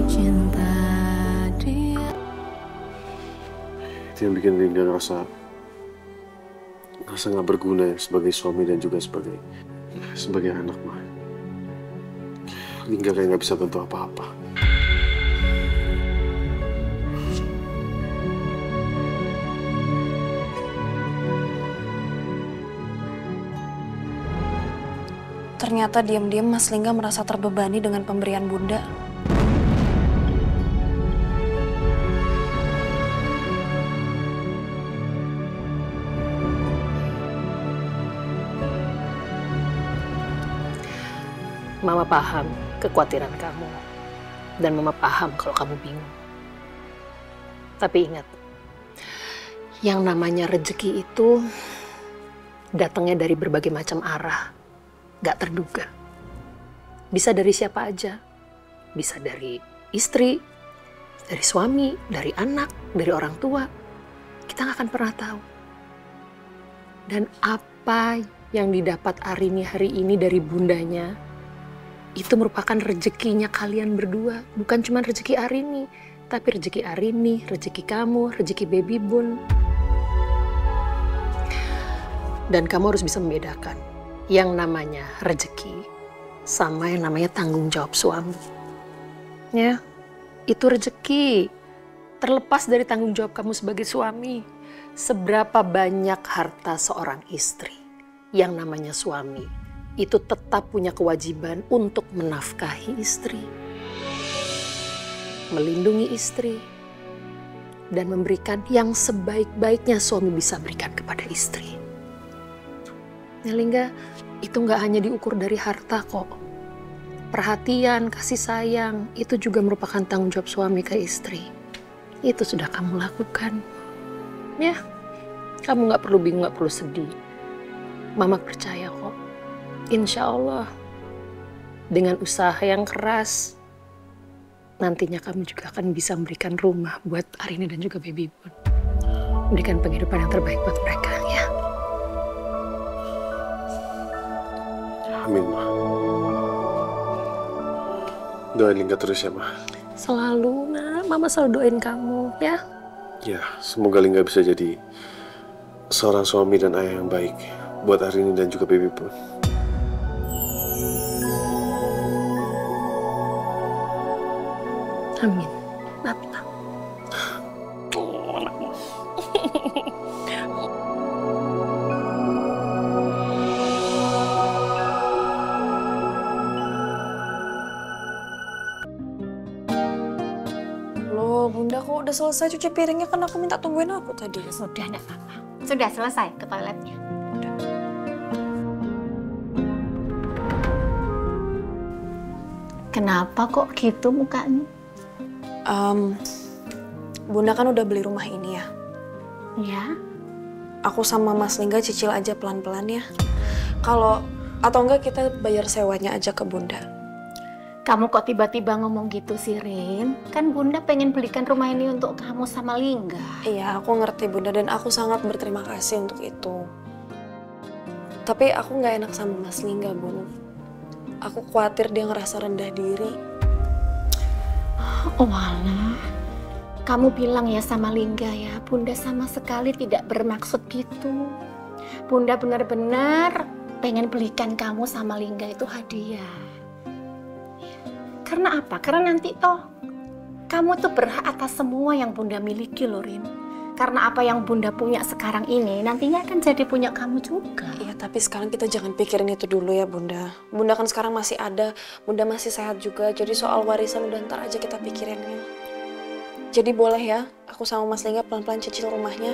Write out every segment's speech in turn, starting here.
cinta dia. Itu yang bikin Lingga ngerasa nggak berguna sebagai suami dan juga sebagai anak, mah. Lingga kayak nggak bisa bantu apa-apa. Ternyata diam-diam Mas Lingga merasa terbebani dengan pemberian Bunda. Mama paham kekhawatiran kamu. Dan Mama paham kalau kamu bingung. Tapi ingat, yang namanya rezeki itu datangnya dari berbagai macam arah. Gak terduga. Bisa dari siapa aja. Bisa dari istri, dari suami, dari anak, dari orang tua. Kita gak akan pernah tahu. Dan apa yang didapat Arini hari ini dari bundanya, itu merupakan rezekinya kalian berdua. Bukan cuma rezeki Arini, tapi rezeki Arini, rezeki kamu, rezeki baby Bun. Dan kamu harus bisa membedakan yang namanya rezeki sama yang namanya tanggung jawab suami. Ya, itu rezeki. Terlepas dari tanggung jawab kamu sebagai suami, seberapa banyak harta seorang istri, yang namanya suami itu tetap punya kewajiban untuk menafkahi istri, melindungi istri, dan memberikan yang sebaik-baiknya suami bisa berikan kepada istri. Ya, Lingga, itu nggak hanya diukur dari harta kok. Perhatian, kasih sayang, itu juga merupakan tanggung jawab suami ke istri. Itu sudah kamu lakukan. Ya, kamu nggak perlu bingung, nggak perlu sedih. Mama percaya kok. Insya Allah, dengan usaha yang keras, nantinya kamu juga akan bisa memberikan rumah buat Arini dan juga baby Bun. Memberikan penghidupan yang terbaik buat mereka, ya. Amin, Ma. Doain Lingga terus ya, Ma. Selalu, Nak. Mama selalu doain kamu, ya. Ya, semoga Lingga bisa jadi seorang suami dan ayah yang baik buat Arini dan juga baby Bun. Amin. Nata. Loh, Bunda kok udah selesai cuci piringnya, kan aku minta tungguin aku tadi. Sudah, enggak apa-apa. Sudah selesai ke toiletnya. Kenapa kok gitu mukanya? Bunda kan udah beli rumah ini ya. Ya, Aku sama Mas Lingga cicil aja pelan-pelan ya. Atau enggak kita bayar sewanya aja ke Bunda. kamu kok tiba-tiba ngomong gitu sih, Rin? Kan Bunda pengen belikan rumah ini untuk kamu sama Lingga. Iya, aku ngerti Bunda dan aku sangat berterima kasih untuk itu. Tapi aku nggak enak sama Mas Lingga, Bun. Aku khawatir dia ngerasa rendah diri. Oh alah, kamu bilang ya sama Lingga ya, Bunda sama sekali tidak bermaksud gitu. Bunda benar-benar pengen belikan kamu sama Lingga itu hadiah. Karena apa? Karena nanti toh kamu tuh berhak atas semua yang Bunda miliki loh, Rin. Karena apa yang Bunda punya sekarang ini nantinya akan jadi punya kamu juga. Iya, tapi sekarang kita jangan pikirin itu dulu ya, Bunda. Bunda kan sekarang masih ada, Bunda masih sehat juga. Jadi soal warisan udah ntar aja kita pikirinnya. Jadi boleh ya, aku sama Mas Lingga pelan-pelan cicil rumahnya.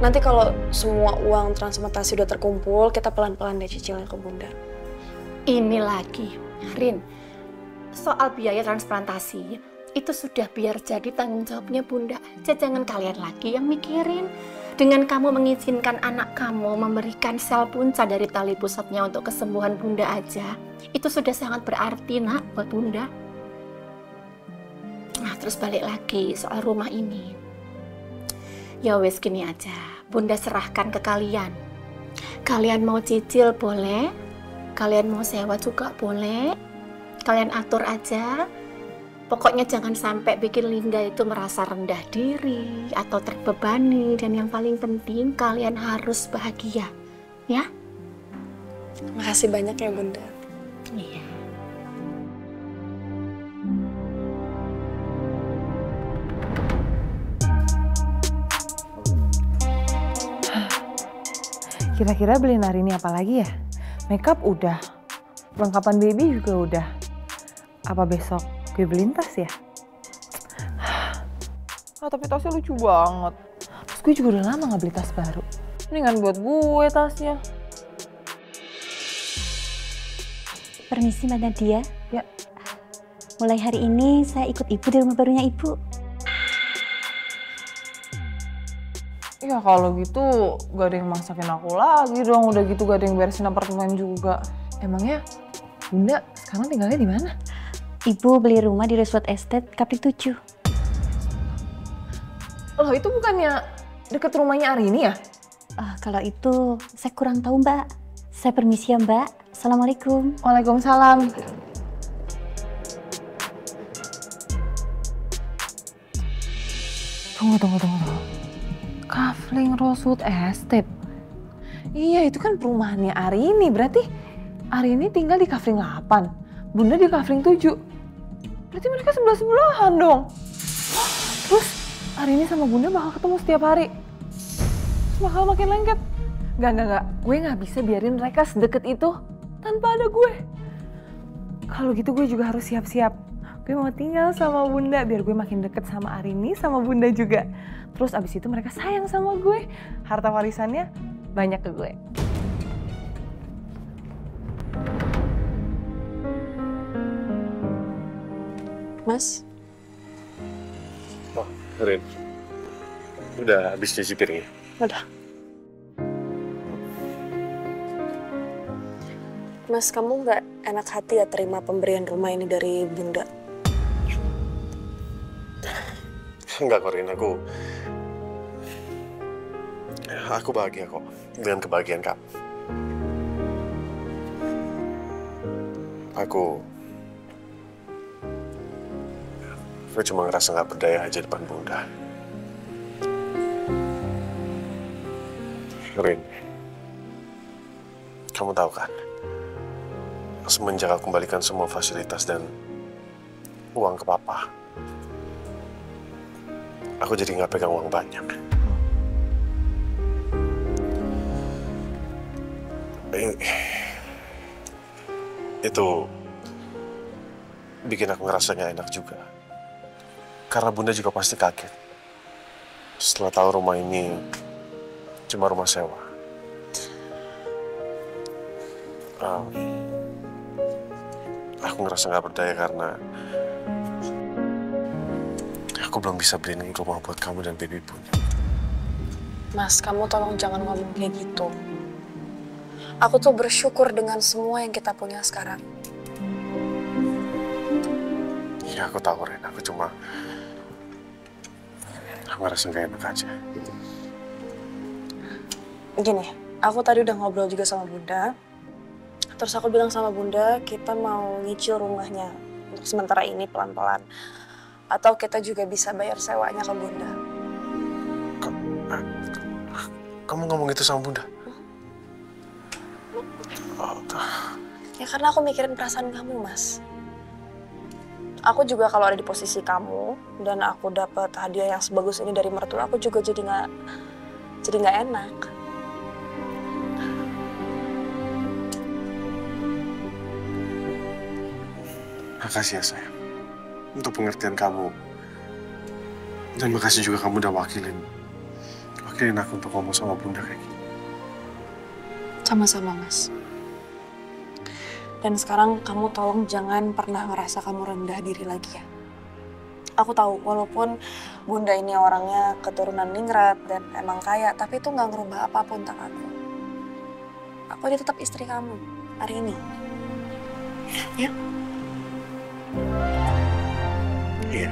Nanti kalau semua uang transplantasi udah terkumpul, kita pelan-pelan deh cicilnya ke Bunda. Ini lagi, Rin, soal biaya transplantasi itu sudah biar jadi tanggung jawabnya Bunda aja, jangan kalian lagi yang mikirin. Dengan kamu mengizinkan anak kamu memberikan sel punca dari tali pusatnya untuk kesembuhan Bunda aja, itu sudah sangat berarti, Nak, buat Bunda. Nah, terus balik lagi soal rumah ini. Ya wes gini aja, Bunda serahkan ke kalian. Kalian mau cicil boleh, kalian mau sewa juga boleh. Kalian atur aja. Pokoknya jangan sampai bikin Linda itu merasa rendah diri atau terbebani. Dan yang paling penting kalian harus bahagia. Ya? Makasih banyak ya Bunda. Iya. Kira-kira beliin hari ini apa lagi ya? Makeup udah, perlengkapan baby juga udah. Apa besok gue beliin tas ya? Tapi tasnya lucu banget. Terus gue juga udah lama gak beli tas baru. Mendingan buat gue tasnya. Permisi Mbak Nadia. Ya. Mulai hari ini saya ikut ibu di rumah barunya ibu. Ya kalau gitu gak ada yang masakin aku lagi dong. Udah gitu gak ada yang beresin apartemen juga. Emangnya Bunda sekarang tinggalnya di mana? Ibu beli rumah di Resort Estate Kaprik 7. Loh itu bukannya deket rumahnya Arini ya? Kalau itu saya kurang tahu Mbak. Saya permisi ya Mbak. Assalamualaikum. Waalaikumsalam. Tunggu. Kafling Rosewood Estate. Iya, itu kan perumahannya Arini. Berarti Arini tinggal di Kafling 8. Bunda di Kafling 7. Berarti mereka sebelah-sebelahan dong. Terus Arini sama Bunda bakal ketemu setiap hari. Bakal makin lengket. Enggak. Gue gak bisa biarin mereka sedeket itu tanpa ada gue. Kalau gitu gue juga harus siap-siap. Gue mau tinggal sama Bunda biar gue makin deket sama Arini sama Bunda juga. Terus abis itu mereka sayang sama gue. Harta warisannya banyak ke gue. Mas? Oh, Rin. Udah habis cuci piringnya? Udah. Mas, kamu nggak enak hati ya terima pemberian rumah ini dari Bunda? Enggak kok, Rin. Aku bahagia kok dengan kebahagiaan kamu. Aku cuma ngerasa nggak berdaya aja depan Bunda. Rin, kamu tahu kan, semenjak aku kembalikan semua fasilitas dan uang ke Papa, aku jadi nggak pegang uang banyak. Itu bikin aku ngerasa nggak enak juga. Karena Bunda juga pasti kaget setelah tahu rumah ini cuma rumah sewa. Aku ngerasa nggak berdaya karena aku belum bisa beliin rumah buat kamu dan baby pun. Mas, kamu tolong jangan ngomong kayak gitu. Aku tuh bersyukur dengan semua yang kita punya sekarang. Ya aku tahu, Ren. Aku ngerasa nggak enak aja. Gini, aku tadi udah ngobrol juga sama Bunda. Terus aku bilang sama Bunda, kita mau nyicil rumahnya untuk sementara ini pelan-pelan. Atau kita juga bisa bayar sewanya ke Bunda. Kamu ngomong itu sama Bunda? Ya karena aku mikirin perasaan kamu, Mas. Aku juga kalau ada di posisi kamu dan aku dapat hadiah yang sebagus ini dari mertua, aku juga jadi nggak enak. Makasih ya sayang untuk pengertian kamu. Dan makasih juga kamu udah wakilin aku untuk ngomong sama Bunda kayak gini. Sama-sama, Mas. Dan sekarang kamu tolong jangan pernah ngerasa kamu rendah diri lagi ya. Aku tahu walaupun Bunda ini orangnya keturunan ningrat dan emang kaya, tapi itu nggak ngerubah apapun tentang aku. Aku dia tetap istri kamu hari ini. Ya? Iya.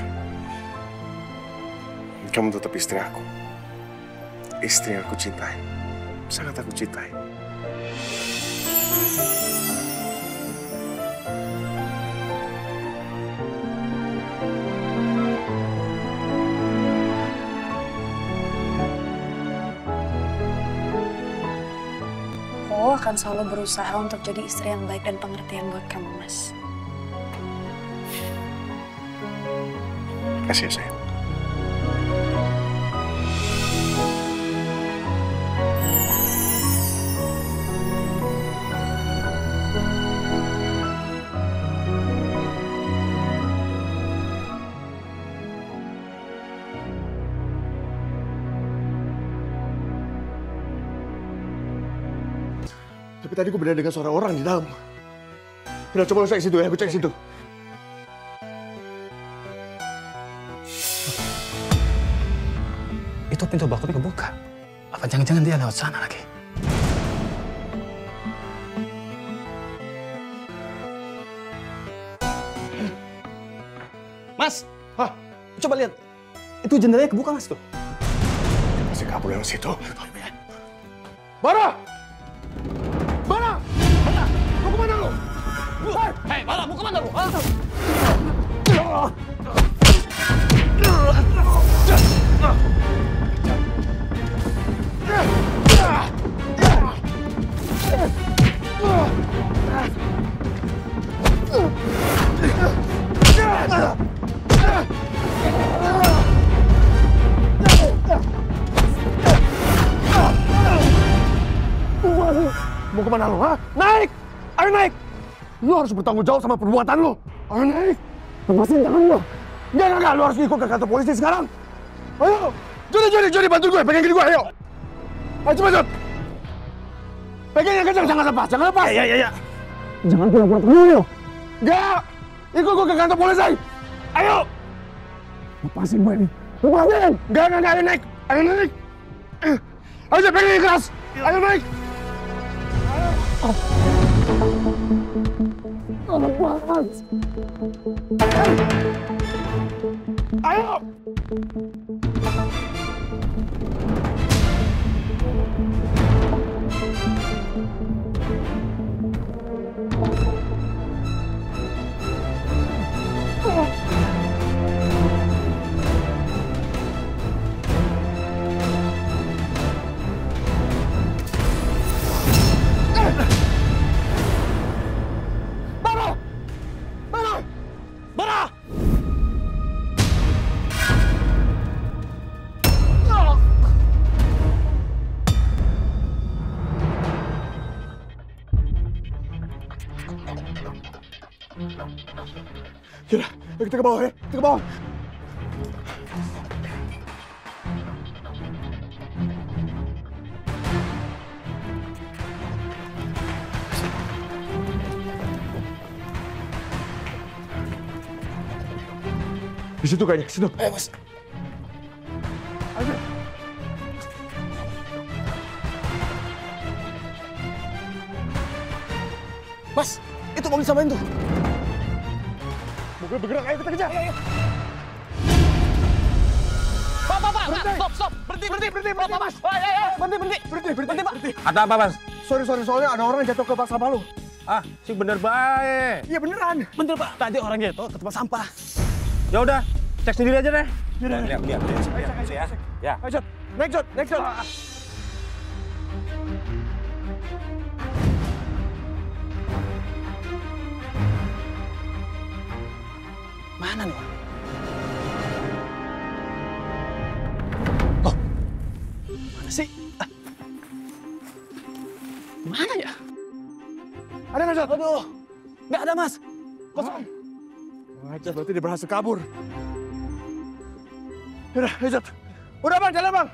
Kamu tetap istri aku. Istri yang aku cintai. Sangat aku cintai. akan selalu berusaha untuk jadi istri yang baik dan pengertian buat kamu, Mas. Kasih ya, sayang. Tapi tadi gue benar dengan suara orang di dalam. Udah, coba lu cek situ ya, gue cek situ. Itu pintu balkon kebuka. Apa jangan-jangan dia lewat sana lagi? Mas, coba lihat. Itu jendelanya kebuka, Mas, tuh. Masih kabur lewat situ. Bara! Bara! Bara! Mau kemana lu? Hei, Bara, mau kemana lu? Mau kemana lu, ha? Naik! Ayo naik! Lu harus bertanggung jawab sama perbuatan lu. Ayo naik! Lepasin tangan lu. Enggak, lu harus ikut ke kantor polisi sekarang. Ayo! Jody, bantu gue, pegang gini gue, ayo! Ayo cepet! Pegang yang kencang, jangan lepas! Ya. Jangan pura-pura tenang, yo! Enggak! Ikut gue ke kantor polisi! Ayo! Lepasin gue ini! Lepasin! Enggak, ayo naik! Ayo naik! Ayo pegang yang keras! Ayo naik! Ayo! Yaudah, ayo kita ke bawah ya, kita ke bawah. Di situ kayaknya, situ. Ayo, Mas. Ayo. Mas, itu mobil samain tuh. Mobil bergerak, ayo kita kejar. Ayo. Pak, stop. Berhenti, Mas. Berhenti, Pak. Ada apa, Mas? Sorry, soalnya ada orang jatuh ke bak sampah lu. Ah, sih bener baik. Iya beneran. Bener, Pak. Tadi orang jatuh ke tempat sampah. Ya udah, cek sendiri aja deh. Lihat. Ya. Ayo, Jod. Naik, Jod. Mana nih orang? Loh, mana sih? Mana ya? Ada nggak, Jod? Aduh, nggak ada, Mas. Kosong. Aja, berarti dia berhasil kabur. Yaudah, ayo, Jod. Udah, Bang, jalan, Bang.